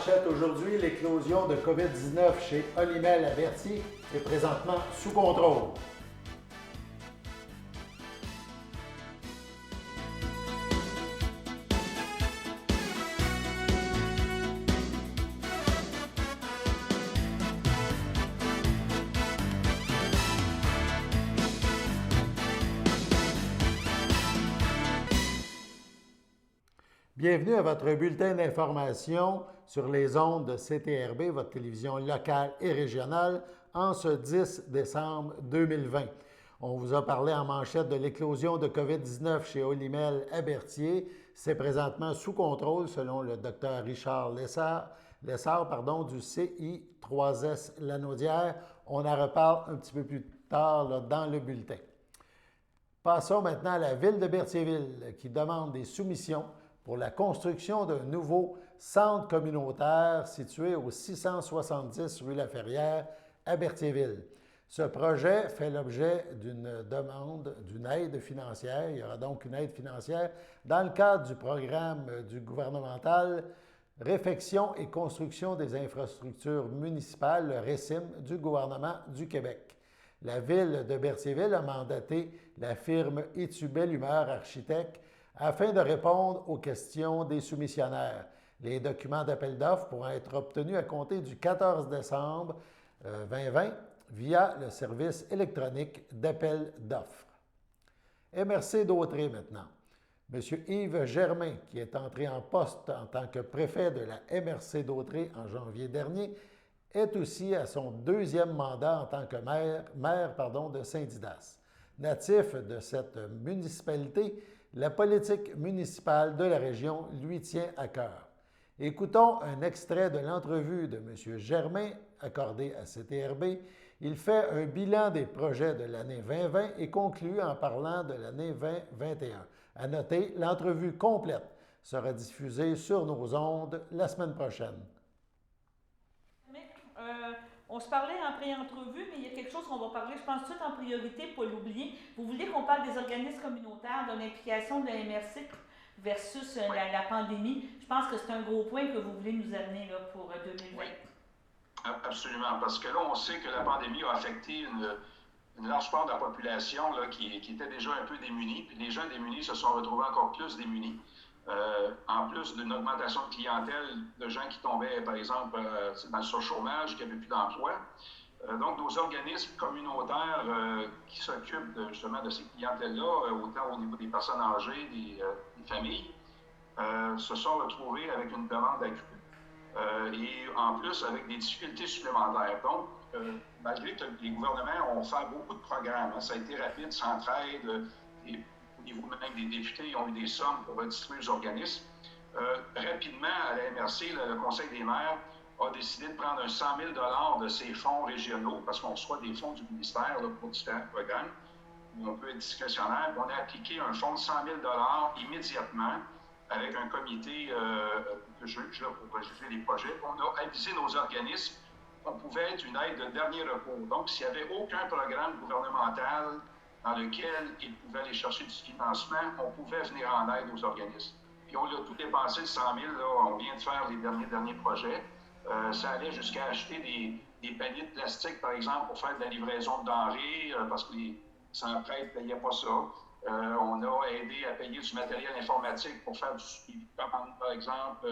manchette aujourd'hui, l'éclosion de COVID-19 chez Olimel à Berthier est présentement sous contrôle. Bienvenue à votre bulletin d'information sur les ondes de CTRB, votre télévision locale et régionale, en ce 10 décembre 2020. On vous a parlé en manchette de l'éclosion de COVID-19 chez Olimel à Berthier. C'est présentement sous contrôle selon le Dr Richard Lessard du CI3S Lanaudière. On en reparle un petit peu plus tard là, dans le bulletin. Passons maintenant à la ville de Berthierville qui demande des soumissions pour la construction d'un nouveau centre communautaire situé au 670 rue Laferrière à Berthierville. Ce projet fait l'objet d'une demande d'une aide financière. Il y aura donc une aide financière dans le cadre du programme du gouvernemental Réfection et construction des infrastructures municipales, le RECIM, du gouvernement du Québec. La ville de Berthierville a mandaté la firme Etu Belle Humeur Architectes afin de répondre aux questions des soumissionnaires. Les documents d'appel d'offres pourront être obtenus à compter du 14 décembre 2020 via le service électronique d'appel d'offres. MRC d'Autrey maintenant. M. Yves Germain, qui est entré en poste en tant que préfet de la MRC d'Autrey en janvier dernier, est aussi à son deuxième mandat en tant que maire de Saint-Didas. Natif de cette municipalité, la politique municipale de la région lui tient à cœur. Écoutons un extrait de l'entrevue de M. Germain accordée à CTRB. Il fait un bilan des projets de l'année 2020 et conclut en parlant de l'année 2021. À noter, l'entrevue complète sera diffusée sur nos ondes la semaine prochaine. On se parlait en pré-entrevue, mais il y a quelque chose qu'on va parler, je pense, tout en priorité, pour l'oublier. Vous voulez qu'on parle des organismes communautaires, de l'implication de la MRC versus la pandémie. Je pense que c'est un gros point que vous voulez nous amener là, pour 2020. Oui, absolument, parce que là, on sait que la pandémie a affecté une large part de la population là, qui était déjà un peu démunie, puis les gens démunis se sont retrouvés encore plus démunis. En plus d'une augmentation de clientèle de gens qui tombaient, par exemple, dans le surchômage, qui n'avaient plus d'emploi. Donc, nos organismes communautaires qui s'occupent justement de ces clientèles-là, autant au niveau des personnes âgées, des familles, se sont retrouvés avec une demande accrue. Et en plus, avec des difficultés supplémentaires. Donc, malgré que les gouvernements ont fait beaucoup de programmes, ça a été rapide, Centraide, au niveau même des députés, ils ont eu des sommes pour redistribuer aux organismes. Rapidement, à la MRC, le Conseil des maires a décidé de prendre un 100 000 de ces fonds régionaux, parce qu'on reçoit des fonds du ministère là, pour différents programmes, où on peut être discrétionnaire. On a appliqué un fonds de 100 000 immédiatement avec un comité de juge là, pour juger les projets. On a avisé nos organismes qu'on pouvait être une aide de dernier recours. Donc, s'il n'y avait aucun programme gouvernemental dans lequel ils pouvaient aller chercher du financement, on pouvait venir en aide aux organismes. Puis on a tout dépensé, le 100 000, là, on vient de faire les derniers projets. Ça allait jusqu'à acheter des paniers de plastique, par exemple, pour faire de la livraison de denrées, parce que les sans-prêtres ne payaient pas ça. On a aidé à payer du matériel informatique pour faire du suivi de commande, par exemple.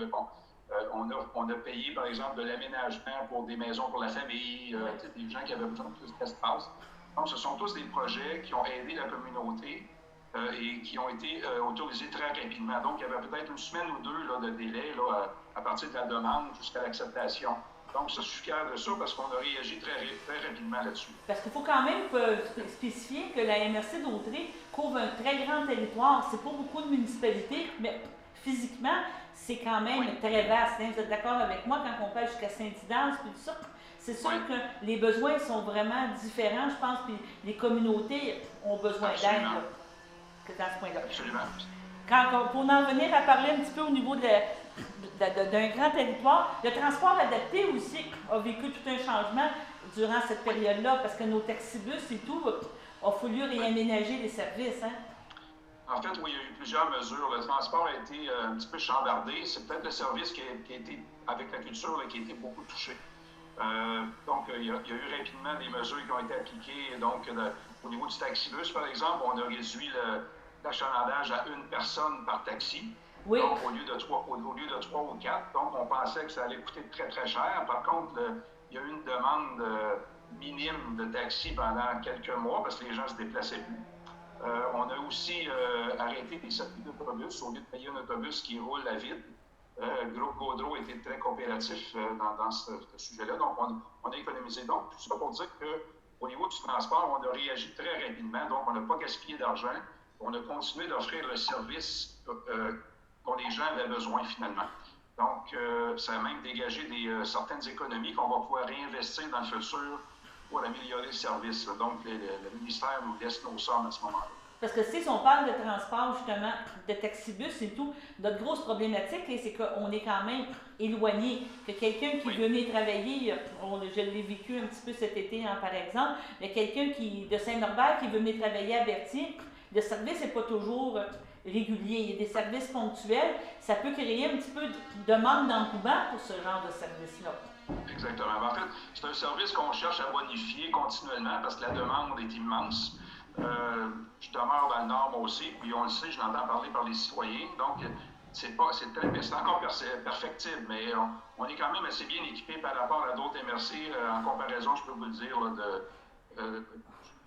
On a payé, par exemple, de l'aménagement pour des maisons pour la famille, des gens qui avaient besoin de plus d'espace. Donc, ce sont tous des projets qui ont aidé la communauté et qui ont été autorisés très rapidement. Donc, il y avait peut-être une semaine ou deux là, de délai là, à partir de la demande jusqu'à l'acceptation. Donc, je suis fier de ça parce qu'on a réagi très rapidement là-dessus. Parce qu'il faut quand même spécifier que la MRC d'Autrey couvre un très grand territoire. C'est pas beaucoup de municipalités, mais physiquement, c'est quand même très vaste. Hein? Vous êtes d'accord avec moi quand on parle jusqu'à Saint-Didas et tout ça? C'est sûr que les besoins sont vraiment différents, je pense, puis les communautés ont besoin d'aide dans ce point-là. Absolument. Pour en venir à parler un petit peu au niveau d'un grand territoire, le transport adapté aussi a vécu tout un changement durant cette période-là, parce que nos taxibus et tout, il a fallu réaménager les services. Hein? En fait, oui, il y a eu plusieurs mesures. Le transport a été un petit peu chambardé. C'est peut-être le service qui a été, avec la culture, là, qui a été beaucoup touché. Donc, il y a eu rapidement des mesures qui ont été appliquées. Donc, au niveau du taxibus, par exemple, on a réduit l'achalandage à une personne par taxi. Oui. Donc, au lieu de trois ou quatre. Donc, on pensait que ça allait coûter très, très cher. Par contre, il y a eu une demande minime de taxi pendant quelques mois parce que les gens ne se déplaçaient plus. On a aussi arrêté des circuits d'autobus au lieu de payer un autobus qui roule à vide. Le groupe Gaudreau était très coopératif dans ce sujet-là, donc on a économisé. Donc, tout ça pour dire qu'au niveau du transport, on a réagi très rapidement, donc on n'a pas gaspillé d'argent. On a continué d'offrir le service dont les gens avaient besoin finalement. Donc, ça a même dégagé certaines économies qu'on va pouvoir réinvestir dans le futur pour améliorer le service. Donc, le ministère nous laisse nos sommes à ce moment-là. Parce que si on parle de transport, justement, de taxibus et tout, notre grosse problématique, c'est qu'on est quand même éloigné. Que quelqu'un qui veut venir travailler, je l'ai vécu un petit peu cet été, par exemple, mais quelqu'un de Saint-Norbert qui veut venir travailler à Berthier, le service n'est pas toujours régulier. Il y a des services ponctuels. Ça peut créer un petit peu de manque d'engouement pour ce genre de service-là. Exactement. En fait, c'est un service qu'on cherche à bonifier continuellement parce que la demande est immense. Je demeure dans le Nord, moi aussi, puis on le sait, je l'entends parler par les citoyens. Donc, c'est encore perfectible, mais on est quand même assez bien équipé par rapport à d'autres MRC. En comparaison, je peux vous le dire, de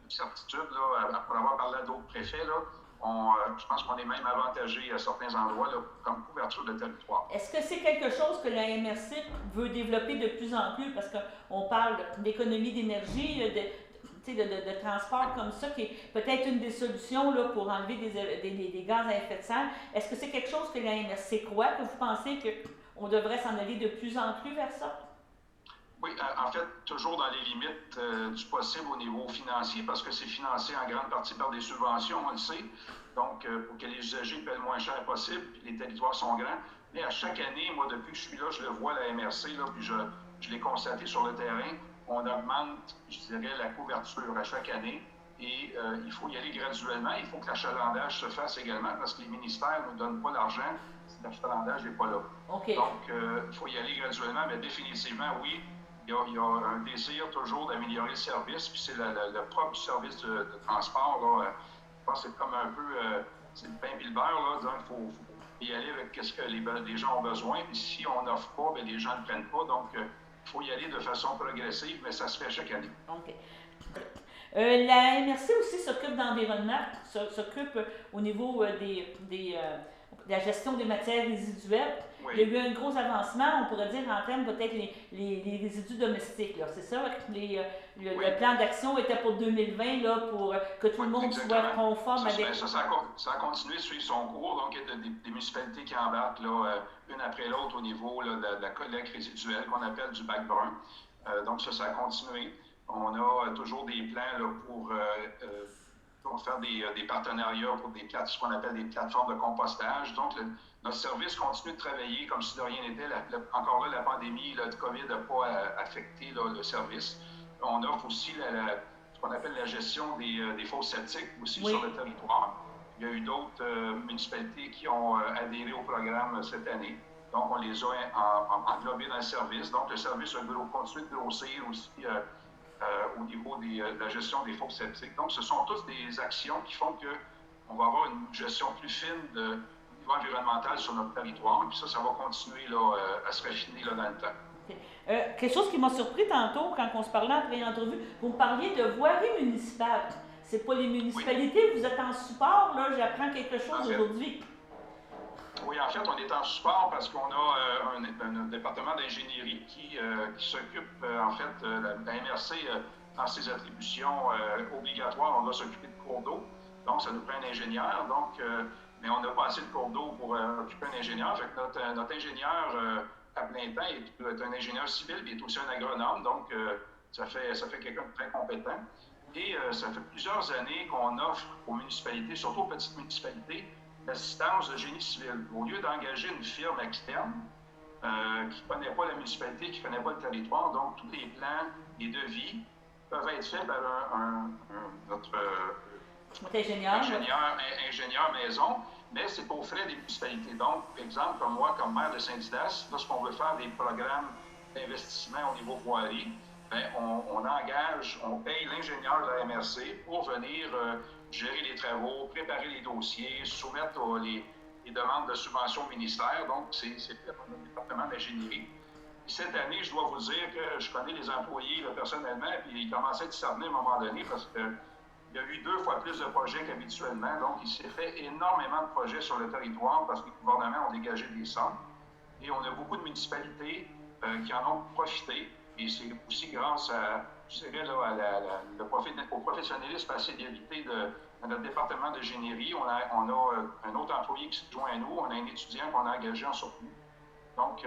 certitude, là, pour avoir parlé à d'autres préfets, là, je pense qu'on est même avantagé à certains endroits là, comme couverture de territoire. Est-ce que c'est quelque chose que la MRC veut développer de plus en plus? Parce qu'on parle d'économie d'énergie, de transport comme ça, qui est peut-être une des solutions là, pour enlever des gaz à effet de serre. Est-ce que c'est quelque chose que la MRC croit, que vous pensez qu'on devrait s'en aller de plus en plus vers ça? Oui, en fait, toujours dans les limites du possible au niveau financier, parce que c'est financé en grande partie par des subventions, on le sait. Donc, pour que les usagers paient le moins cher possible, puis les territoires sont grands. Mais à chaque année, moi, depuis que je suis là, je le vois à la MRC, là, puis je l'ai constaté sur le terrain, on augmente, je dirais, la couverture à chaque année. Et il faut y aller graduellement. Il faut que l'achalandage se fasse également, parce que les ministères ne nous donnent pas l'argent si l'achalandage n'est pas là. Okay. Donc, il faut y aller graduellement, mais définitivement, oui. Il y a un désir toujours d'améliorer le service, puis c'est le propre service de transport. Là, je pense que c'est comme un peu c'est le pain et le beurre. Là, donc, il faut y aller avec ce que les gens ont besoin. Puis si on n'offre pas, bien, les gens ne prennent pas. Donc, il faut y aller de façon progressive, mais ça se fait chaque année. OK. La MRC aussi s'occupe d'environnement, s'occupe au niveau de la gestion des matières résiduelles. Oui. Il y a eu un gros avancement, on pourrait dire, en termes peut-être les résidus domestiques. Là. C'est ça, le plan d'action était pour 2020, là, pour que tout le monde soit conforme avec... Ça a continué de suivre son cours. Donc, il y a des municipalités qui embarquent là, une après l'autre au niveau là, de la collecte résiduelle qu'on appelle du bac brun. Donc, ça a continué. On a toujours des plans là, pour faire des partenariats pour ce qu'on appelle des plateformes de compostage. Donc, notre service continue de travailler comme si de rien n'était. Encore là, la pandémie, le COVID n'a pas affecté là, le service. On offre aussi ce qu'on appelle la gestion des fosses septiques aussi sur le territoire. Il y a eu d'autres municipalités qui ont adhéré au programme cette année. Donc, on les a englobés dans le service. Donc, le service a continué de grossir aussi au niveau de la gestion des fosses septiques. Donc, ce sont toutes des actions qui font qu'on va avoir une gestion plus fine au niveau environnemental sur notre territoire. Puis ça va continuer là, à se raffiner là, dans le temps. Okay. Quelque chose qui m'a surpris tantôt, quand on se parlait après l'entrevue, vous me parliez de voirie municipale. C'est pas les municipalités, vous êtes en support, là, j'apprends quelque chose aujourd'hui. Oui, en fait, on est en support parce qu'on a un département d'ingénierie qui s'occupe, en fait, la MRC, dans ses attributions obligatoires, on doit s'occuper de cours d'eau. Donc, ça nous prend un ingénieur. Donc, mais on n'a pas assez de cours d'eau pour occuper un ingénieur. Fait que notre ingénieur à plein temps est un ingénieur civil, mais il est aussi un agronome. Donc, ça fait quelqu'un de très compétent. Et ça fait plusieurs années qu'on offre aux municipalités, surtout aux petites municipalités, l'assistance de génie civil. Au lieu d'engager une firme externe qui ne connaît pas la municipalité, qui ne connaît pas le territoire, donc tous les plans, les devis peuvent être faits par notre ingénieur maison, mais c'est aux frais des municipalités. Donc, par exemple, comme moi, comme maire de Saint-Didas, lorsqu'on veut faire des programmes d'investissement au niveau voirie, bien, on paye l'ingénieur de la MRC pour venir gérer les travaux, préparer les dossiers, soumettre les demandes de subvention au ministère. Donc, c'est fait par le département d'ingénierie. Cette année, je dois vous dire que je connais les employés là, personnellement, puis ils commençaient à discerner à un moment donné parce qu'il y a eu 2 fois plus de projets qu'habituellement. Donc, il s'est fait énormément de projets sur le territoire parce que les gouvernements ont dégagé des sommes. Et on a beaucoup de municipalités qui en ont profité. Et c'est aussi grâce à, je dirais, là, au professionnalisme et à la sérialité de notre département d'ingénierie. On a un autre employé qui se joint à nous. On a un étudiant qu'on a engagé en surplus. Donc,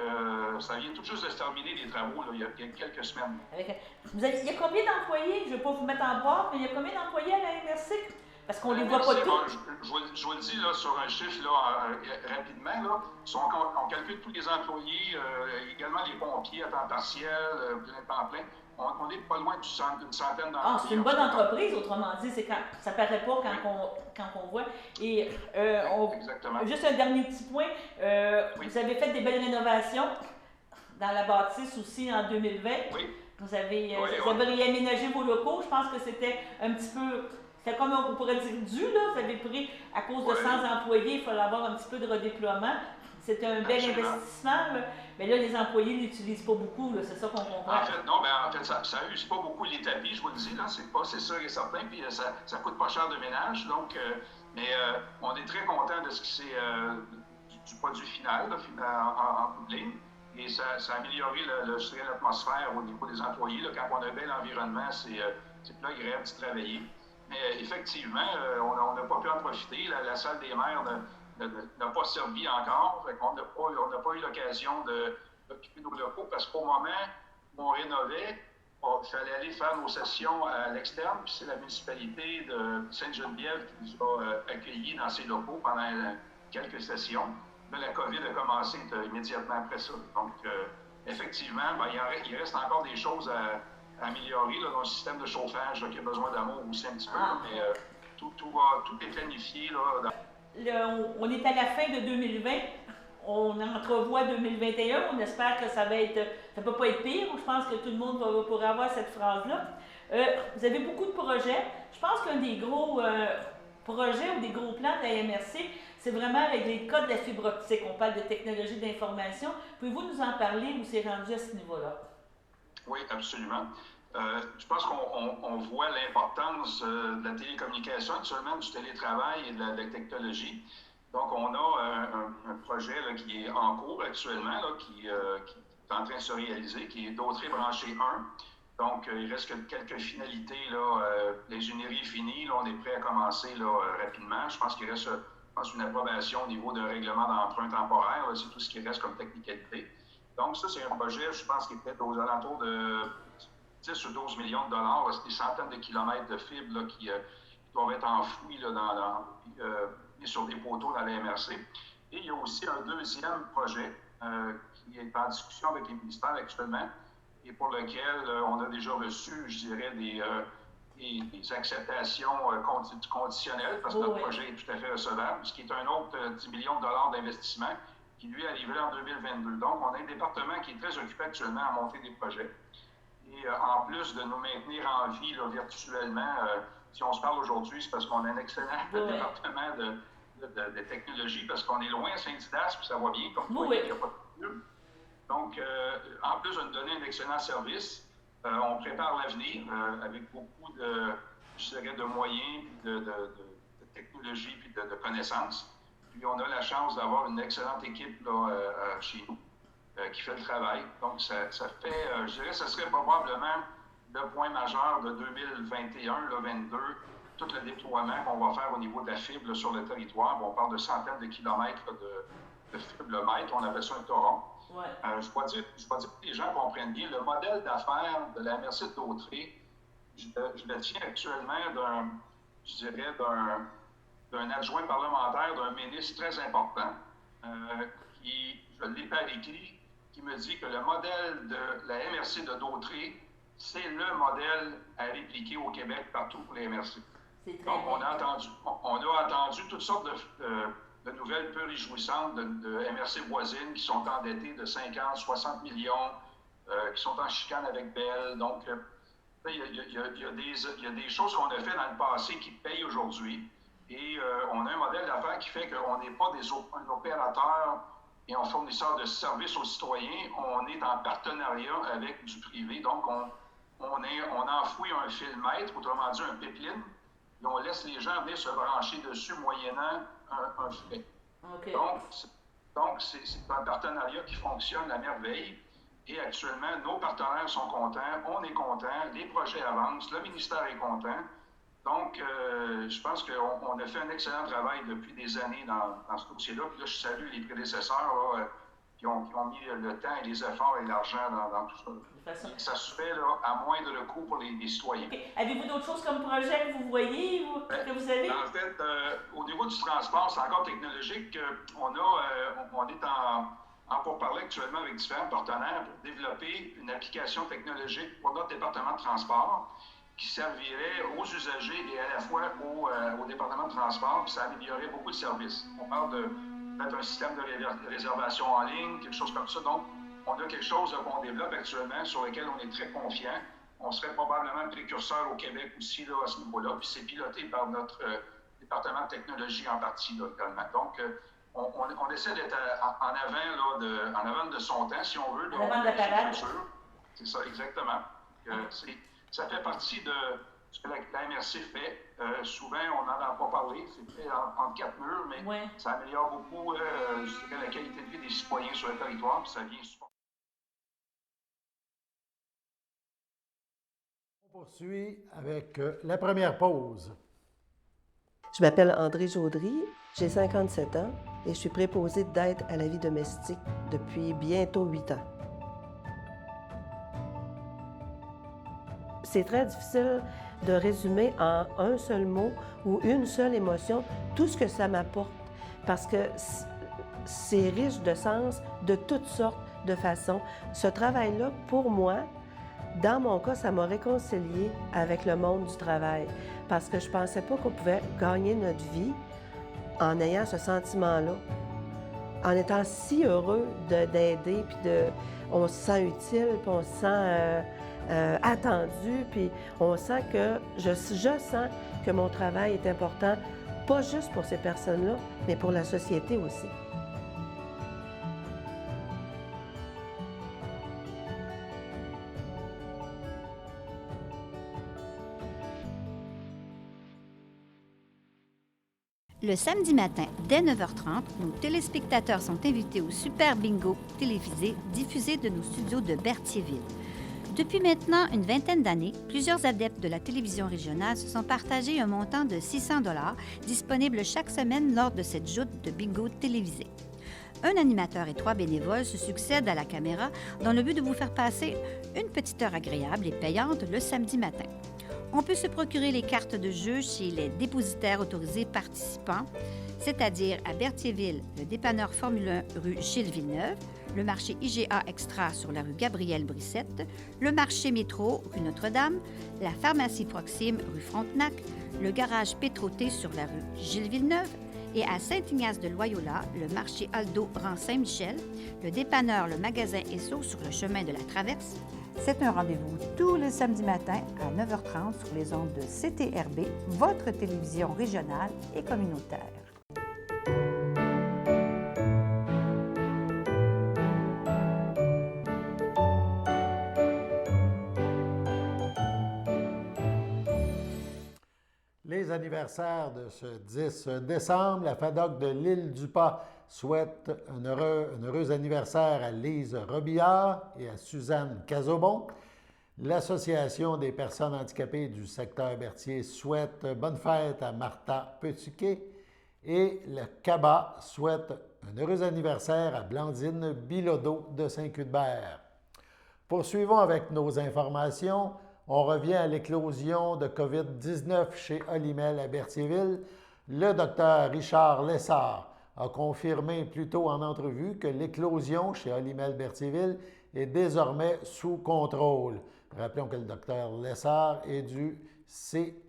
ça vient tout juste de se terminer les travaux là, il y a quelques semaines. Il y a combien d'employés? Je ne vais pas vous mettre en barre, mais il y a combien d'employés à la MRC? Parce qu'on ne les voit pas tous. Bon, je vous le dis là, sur un chiffre là, rapidement. Là, on calcule tous les employés, également les pompiers à temps partiel, temps plein. On est pas loin d'une centaine d'employés. Ah, c'est une bonne entreprise, autrement dit. Ça ne paraît pas quand on voit. Et exactement. Juste un dernier petit point. Vous avez fait des belles rénovations dans la bâtisse aussi en 2020. Oui. Vous avez réaménagé vos locaux. Je pense que c'était un petit peu... C'était comme on pourrait dire dû, là. Vous avez pris, à cause de 100 employés, il fallait avoir un petit peu de redéploiement. C'était un bel investissement, là. Mais là, les employés n'utilisent pas beaucoup, là. C'est ça qu'on comprend. En fait, ça use pas beaucoup les tapis, je vous le dis, là. C'est sûr et certain, puis ça coûte pas cher de ménage. Donc, on est très content de ce qui c'est du produit final, là, en bout de ligne. Et ça a amélioré l'atmosphère au niveau des employés. Là. Quand on a un bel environnement, c'est plus agréable de travailler. Mais effectivement, on n'a pas pu en profiter. La salle des maires n'a pas servi encore. On n'a pas eu l'occasion d'occuper nos locaux parce qu'au moment où on rénovait, il fallait aller faire nos sessions à l'externe. Puis c'est la municipalité de Sainte-Geneviève qui nous a accueillis dans ses locaux pendant quelques sessions. Là, la COVID a commencé immédiatement après ça. Donc, effectivement, il reste encore des choses à améliorer là, dans le système de chauffage là, qui a besoin d'amour aussi un petit peu, mais tout est planifié. Là, on est à la fin de 2020, on entrevoit 2021, on espère que ça peut pas être pire, je pense que tout le monde pourra avoir cette phrase-là. Vous avez beaucoup de projets, je pense qu'un des gros projets ou des gros plans de la MRC, c'est vraiment avec les codes de la fibre optique, on parle de technologie d'information. Pouvez-vous nous en parler où c'est rendu à ce niveau-là? Oui, absolument. Je pense qu'on voit l'importance de la télécommunication, actuellement du télétravail et de la technologie. Donc, on a un projet là, qui est en cours actuellement, là, qui est en train de se réaliser, qui est Dautré branché 1. Donc, il reste quelques finalités. L'ingénierie est finie. Là, on est prêt à commencer là, rapidement. Je pense qu'il reste une approbation au niveau d'un règlement d'emprunt temporaire. C'est tout ce qui reste comme technicalité. Donc, ça, c'est un projet, je pense, qui est peut-être aux alentours de 10 ou 12 millions de dollars. C'est des centaines de kilomètres de fibres là, qui doivent être enfouis là, sur des poteaux dans la MRC. Et il y a aussi un deuxième projet qui est en discussion avec les ministères actuellement et pour lequel on a déjà reçu, je dirais, des acceptations conditionnelles parce que notre projet est tout à fait recevable, ce qui est un autre 10 millions de dollars d'investissement qui, lui, arriverait en 2022. Donc, on a un département qui est très occupé actuellement à monter des projets. Et en plus de nous maintenir en vie là, virtuellement, si on se parle aujourd'hui, c'est parce qu'on a un excellent département de technologie, parce qu'on est loin à Saint-Didas, puis ça va bien, comme vous voyez, il n'y a pas de pub. Donc, en plus de nous donner un excellent service, on prépare l'avenir avec beaucoup de moyens, de technologie, puis de connaissances. Puis on a la chance d'avoir une excellente équipe là, chez nous qui fait le travail. Donc, ça fait, je dirais, ce serait probablement le point majeur de 2021-2022, tout le déploiement qu'on va faire au niveau de la fibre là, sur le territoire. On parle de centaines de kilomètres de fibre le mètre, on appelle ça un torrent. Ouais. Je dois dire que les gens comprennent bien, le modèle d'affaires de la MRC de Dautré, je le tiens actuellement d'un adjoint parlementaire, d'un ministre très important, qui, je l'ai par écrit, qui me dit que le modèle de la MRC de Dautré, c'est le modèle à répliquer au Québec partout pour les MRC. C'est très Donc, bien. on a entendu toutes sortes de nouvelles peu réjouissantes de MRC voisines qui sont endettées de 50, 60 millions, qui sont en chicane avec Bell. Donc, il y a des choses qu'on a fait dans le passé qui payent aujourd'hui. Et on a un modèle d'affaires qui fait qu'on n'est pas un opérateur et un fournisseur de services aux citoyens. On est en partenariat avec du privé. Donc, on enfouit un fil maître, autrement dit un pipeline, et on laisse les gens venir se brancher dessus moyennant un frais. OK. Donc, c'est un partenariat qui fonctionne à merveille. Et actuellement, nos partenaires sont contents, on est content, les projets avancent, le ministère est content. Donc, je pense qu'on a fait un excellent travail depuis des années dans ce dossier-là. Puis là, je salue les prédécesseurs là, qui ont mis le temps et les efforts et l'argent dans tout ça. Ça se fait là, à moindre coût pour les citoyens. Okay. Avez-vous d'autres choses comme projet que vous voyez ou que vous avez? En fait, au niveau du transport, c'est encore technologique. On est en pourparlers actuellement avec différents partenaires pour développer une application technologique pour notre département de transport qui servirait aux usagers et à la fois au département de transport, puis ça améliorerait beaucoup de services. On parle de mettre un système de réservation en ligne, quelque chose comme ça. Donc, on a quelque chose qu'on développe actuellement sur lequel on est très confiant. On serait probablement précurseur au Québec aussi là, à ce niveau-là, puis c'est piloté par notre département de technologie en partie là, également. Donc, on essaie d'être en avant de son temps, si on veut. En avant de la parade. C'est ça, exactement. Ça fait partie de ce que la MRC fait. Souvent, on n'en a pas parlé, c'est fait entre quatre murs, mais ça améliore beaucoup la qualité de vie des citoyens sur le territoire, puis ça vient super. On poursuit avec la première pause. Je m'appelle André Jaudry, j'ai 57 ans et je suis préposée d'aide à la vie domestique depuis bientôt 8 ans. C'est très difficile de résumer en un seul mot ou une seule émotion tout ce que ça m'apporte parce que c'est riche de sens de toutes sortes de façons. Ce travail-là, pour moi, dans mon cas, ça m'a réconcilié avec le monde du travail parce que je ne pensais pas qu'on pouvait gagner notre vie en ayant ce sentiment-là, en étant si heureux d'aider, puis on se sent utile, puis on se sent attendu, puis on sent que je sens que mon travail est important, pas juste pour ces personnes-là, mais pour la société aussi. Le samedi matin, dès 9h30, nos téléspectateurs sont invités au Super Bingo télévisé diffusé de nos studios de Berthierville. Depuis maintenant une vingtaine d'années, plusieurs adeptes de la télévision régionale se sont partagés un montant de 600 $ disponible chaque semaine lors de cette joute de bingo télévisé. Un animateur et 3 bénévoles se succèdent à la caméra dans le but de vous faire passer une petite heure agréable et payante le samedi matin. On peut se procurer les cartes de jeu chez les dépositaires autorisés participants, c'est-à-dire à Berthierville, le dépanneur Formule 1 rue Gilles Villeneuve, le marché IGA Extra sur la rue Gabriel-Brissette, le marché Métro rue Notre-Dame, la pharmacie Proxime rue Frontenac, le garage Pétroté sur la rue Gilles Villeneuve et à Saint-Ignace-de-Loyola, le marché Aldo rang Saint-Michel, le dépanneur Le Magasin Esso sur le chemin de la Traverse. C'est un rendez-vous tous les samedis matins à 9h30 sur les ondes de CTRB, votre télévision régionale et communautaire. Les anniversaires de ce 10 décembre, la FADOC de l'Île-du-Pas souhaite un heureux anniversaire à Lise Robillard et à Suzanne Cazobon. L'Association des personnes handicapées du secteur Berthier souhaite bonne fête à Martha Petitquet et le CABA souhaite un heureux anniversaire à Blandine Bilodeau de Saint-Cuthbert. Poursuivons avec nos informations. On revient à l'éclosion de COVID-19 chez Olimel à Berthierville. Le docteur Richard Lessard a confirmé plus tôt en entrevue que l'éclosion chez Olimel Berthierville est désormais sous contrôle. Rappelons que le docteur Lessard est du CHSLD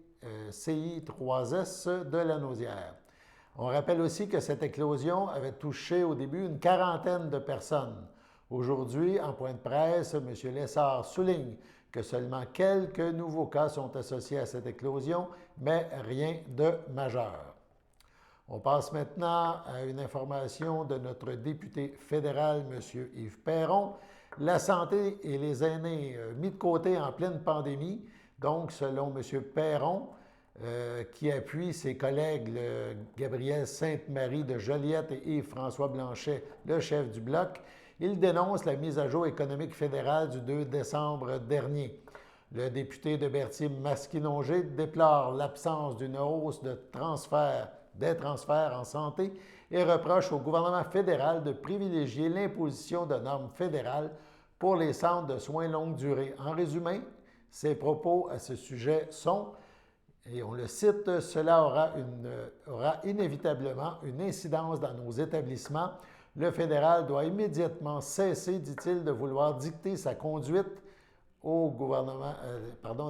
CI3S de Lanaudière. On rappelle aussi que cette éclosion avait touché au début une quarantaine de personnes. Aujourd'hui, en point de presse, M. Lessard souligne que seulement quelques nouveaux cas sont associés à cette éclosion, mais rien de majeur. On passe maintenant à une information de notre député fédéral, M. Yves Perron. La santé et les aînés mis de côté en pleine pandémie. Donc, selon M. Perron, qui appuie ses collègues Gabriel Sainte-Marie de Joliette et Yves-François Blanchet, le chef du Bloc, il dénonce la mise à jour économique fédérale du 2 décembre dernier. Le député de Berthier-Masquinongé déplore l'absence d'une hausse des transferts en santé et reproche au gouvernement fédéral de privilégier l'imposition de normes fédérales pour les centres de soins longue durée. En résumé, ses propos à ce sujet sont, et on le cite, « Cela aura inévitablement une incidence dans nos établissements. Le fédéral doit immédiatement cesser, dit-il, de vouloir dicter sa conduite au gouvernement,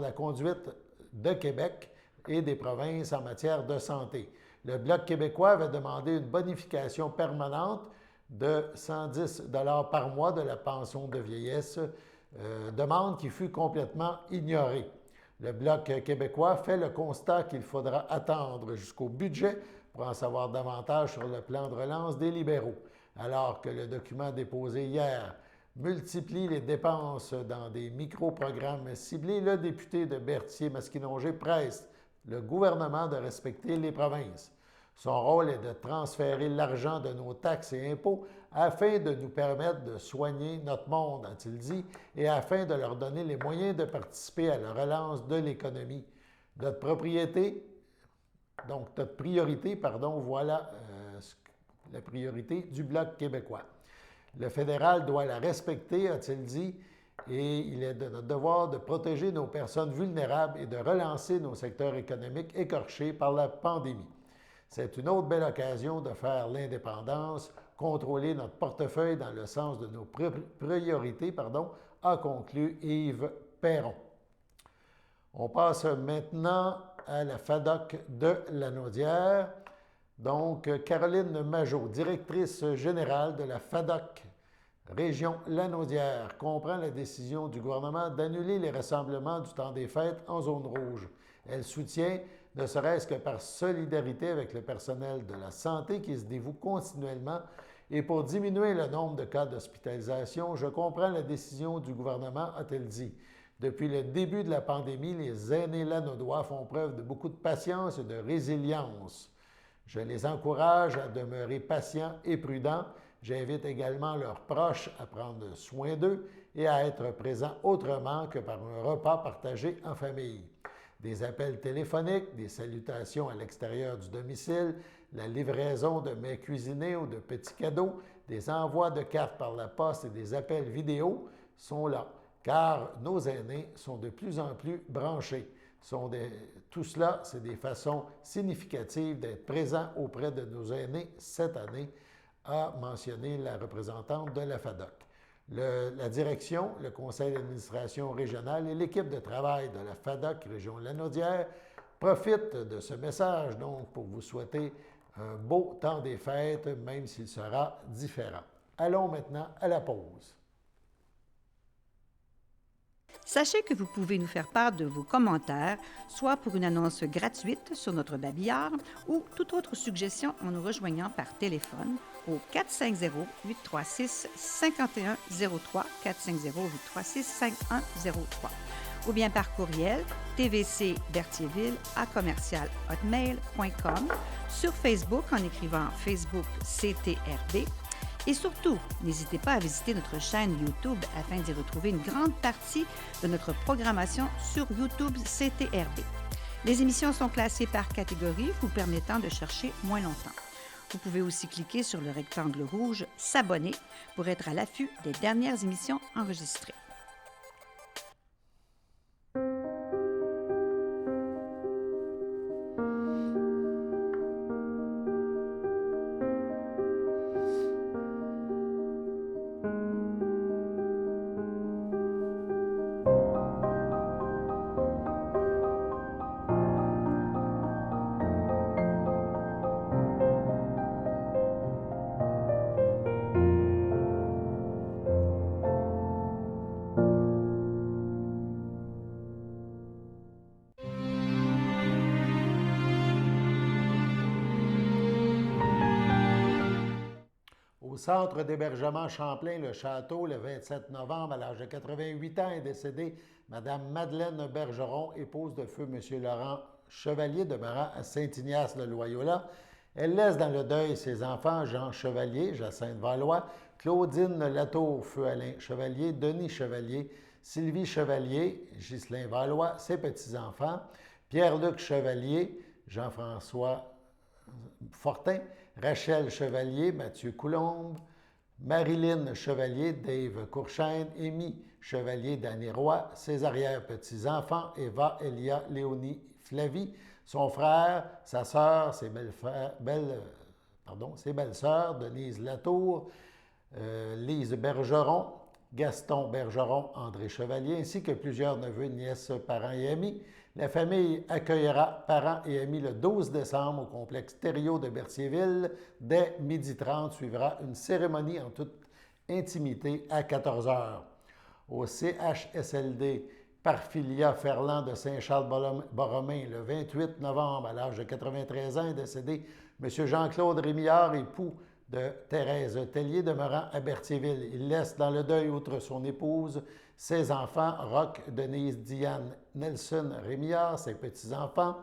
la conduite de Québec et des provinces en matière de santé. » Le Bloc québécois avait demandé une bonification permanente de 110 $ par mois de la pension de vieillesse, demande qui fut complètement ignorée. Le Bloc québécois fait le constat qu'il faudra attendre jusqu'au budget pour en savoir davantage sur le plan de relance des libéraux. Alors que le document déposé hier multiplie les dépenses dans des micro-programmes ciblés, le député de Berthier-Masquinongé presse le gouvernement de respecter les provinces. Son rôle est de transférer l'argent de nos taxes et impôts afin de nous permettre de soigner notre monde, a-t-il dit, et afin de leur donner les moyens de participer à la relance de l'économie. Notre priorité, voilà la priorité du Bloc québécois. Le fédéral doit la respecter, a-t-il dit, et il est de notre devoir de protéger nos personnes vulnérables et de relancer nos secteurs économiques écorchés par la pandémie. C'est une autre belle occasion de faire l'indépendance, contrôler notre portefeuille dans le sens de nos priorités, a conclu Yves Perron. On passe maintenant à la FADOC de Lanaudière. Donc, Caroline Majot, directrice générale de la FADOC, région Lanaudière, comprend la décision du gouvernement d'annuler les rassemblements du temps des fêtes en zone rouge. Elle soutient, ne serait-ce que par solidarité avec le personnel de la santé qui se dévoue continuellement, et pour diminuer le nombre de cas d'hospitalisation, je comprends la décision du gouvernement, a-t-elle dit. Depuis le début de la pandémie, les aînés lanaudois font preuve de beaucoup de patience et de résilience. Je les encourage à demeurer patients et prudents. J'invite également leurs proches à prendre soin d'eux et à être présents autrement que par un repas partagé en famille. Des appels téléphoniques, des salutations à l'extérieur du domicile, la livraison de mets cuisinés ou de petits cadeaux, des envois de cartes par la poste et des appels vidéo sont là, car nos aînés sont de plus en plus branchés. Tout cela, c'est des façons significatives d'être présents auprès de nos aînés cette année, a mentionné la représentante de la FADOC. La direction, le conseil d'administration régional et l'équipe de travail de la FADOC région Lanaudière profitent de ce message donc pour vous souhaiter un beau temps des fêtes, même s'il sera différent. Allons maintenant à la pause. Sachez que vous pouvez nous faire part de vos commentaires, soit pour une annonce gratuite sur notre babillard ou toute autre suggestion en nous rejoignant par téléphone au 450-836-5103, 450-836-5103, ou bien par courriel tvcberthierville@hotmail.com, sur Facebook en écrivant Facebook CTRB. Et surtout, n'hésitez pas à visiter notre chaîne YouTube afin d'y retrouver une grande partie de notre programmation sur YouTube CTRB. Les émissions sont classées par catégorie, vous permettant de chercher moins longtemps. Vous pouvez aussi cliquer sur le rectangle rouge « S'abonner » pour être à l'affût des dernières émissions enregistrées. Au centre d'hébergement Champlain, le Château, le 27 novembre, à l'âge de 88 ans, est décédée Mme Madeleine Bergeron, épouse de feu M. Laurent Chevalier, demeurant à Saint-Ignace-le-Loyola. Elle laisse dans le deuil ses enfants Jean Chevalier, Jacinthe Valois, Claudine Latour, feu Alain Chevalier, Denis Chevalier, Sylvie Chevalier, Ghislain Valois, ses petits-enfants, Pierre-Luc Chevalier, Jean-François Fortin, Rachel Chevalier, Mathieu Coulombe, Marilyn Chevalier, Dave Courchaine, Émy Chevalier, Danny Roy, ses arrière-petits-enfants, Eva, Elia, Léonie, Flavie, son frère, sa sœur, ses belles-sœurs, Denise Latour, Lise Bergeron, Gaston Bergeron, André Chevalier, ainsi que plusieurs neveux, nièces, parents et amis. La famille accueillera parents et amis le 12 décembre au complexe Thériault de Berthierville. Dès 12h30, suivra une cérémonie en toute intimité à 14h. Au CHSLD Parphilia Ferland de Saint-Charles-Borromain, le 28 novembre, à l'âge de 93 ans, est décédé M. Jean-Claude Rémillard, époux de Thérèse Tellier, demeurant à Berthierville. Il laisse dans le deuil, outre son épouse, ses enfants, Roch, Denise, Diane, Nelson Rémillard, ses petits-enfants,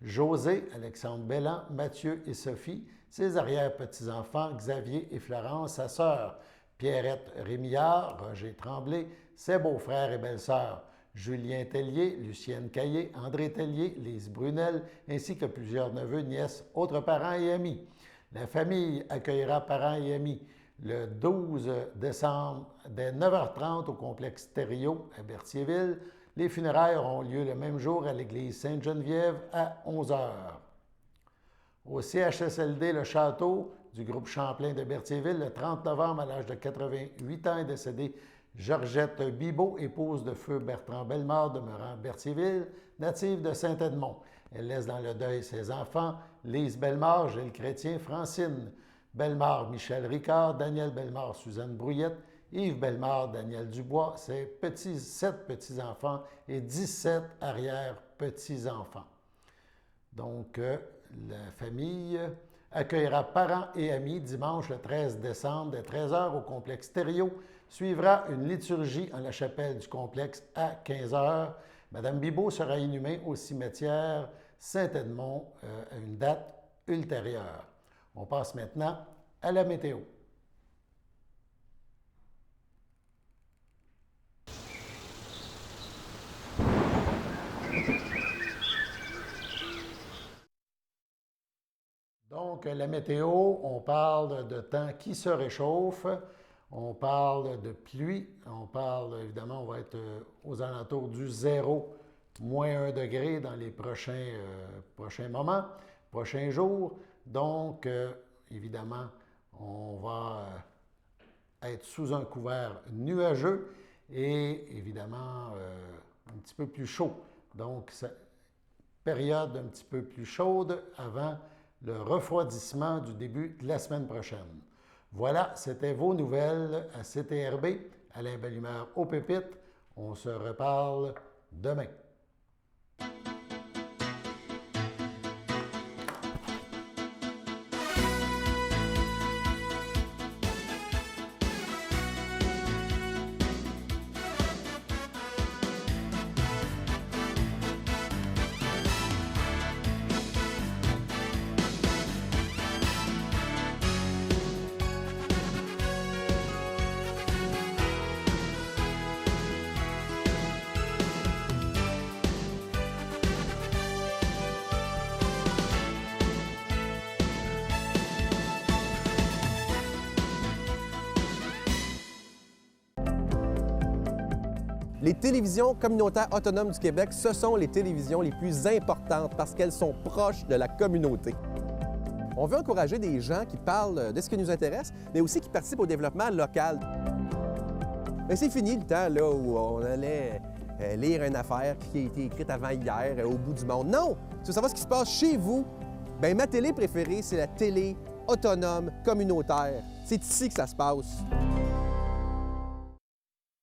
José, Alexandre Bellan, Mathieu et Sophie, ses arrière-petits-enfants, Xavier et Florence, sa sœur, Pierrette Rémillard, Roger Tremblay, ses beaux-frères et belles-sœurs, Julien Tellier, Lucienne Caillé, André Tellier, Lise Brunel, ainsi que plusieurs neveux, nièces, autres parents et amis. La famille accueillera parents et amis le 12 décembre dès 9h30 au complexe Thériault à Berthierville. Les funérailles auront lieu le même jour à l'église Sainte-Geneviève à 11h. Au CHSLD Le Château du groupe Champlain de Berthierville, le 30 novembre, à l'âge de 88 ans, est décédée Georgette Bibeau, épouse de feu Bertrand Bellemare, demeurant à Berthierville, native de Saint-Edmond. Elle laisse dans le deuil ses enfants, Lise Bellemare, Gilles Chrétien, Francine Bellemare, Michel Ricard, Daniel Bellemare, Suzanne Brouillette, Yves Bellemare, Daniel Dubois, ses 7 petits-enfants et 17 arrière-petits-enfants. Donc, la famille accueillera parents et amis dimanche le 13 décembre dès 13h au complexe Thériault. Suivra une liturgie en la chapelle du complexe à 15h. Madame Bibeau sera inhumée au cimetière Saint-Edmond à une date ultérieure. On passe maintenant à la météo. Donc, la météo, on parle de temps qui se réchauffe, on parle de pluie, on parle, évidemment, on va être aux alentours du 0, moins 1 degré dans les prochains moments, prochains jours. Donc, évidemment, on va être sous un couvert nuageux et, évidemment, un petit peu plus chaud. Donc, période un petit peu plus chaude avant le refroidissement du début de la semaine prochaine. Voilà, c'était vos nouvelles à CTRB. Alain Belle-Humeur aux pépites. On se reparle demain. Les télévisions communautaires autonomes du Québec, ce sont les télévisions les plus importantes parce qu'elles sont proches de la communauté. On veut encourager des gens qui parlent de ce qui nous intéresse, mais aussi qui participent au développement local. Mais c'est fini le temps là, où on allait lire une affaire qui a été écrite avant hier au bout du monde. Non! Tu veux savoir ce qui se passe chez vous? Bien, ma télé préférée, c'est la télé autonome communautaire. C'est ici que ça se passe.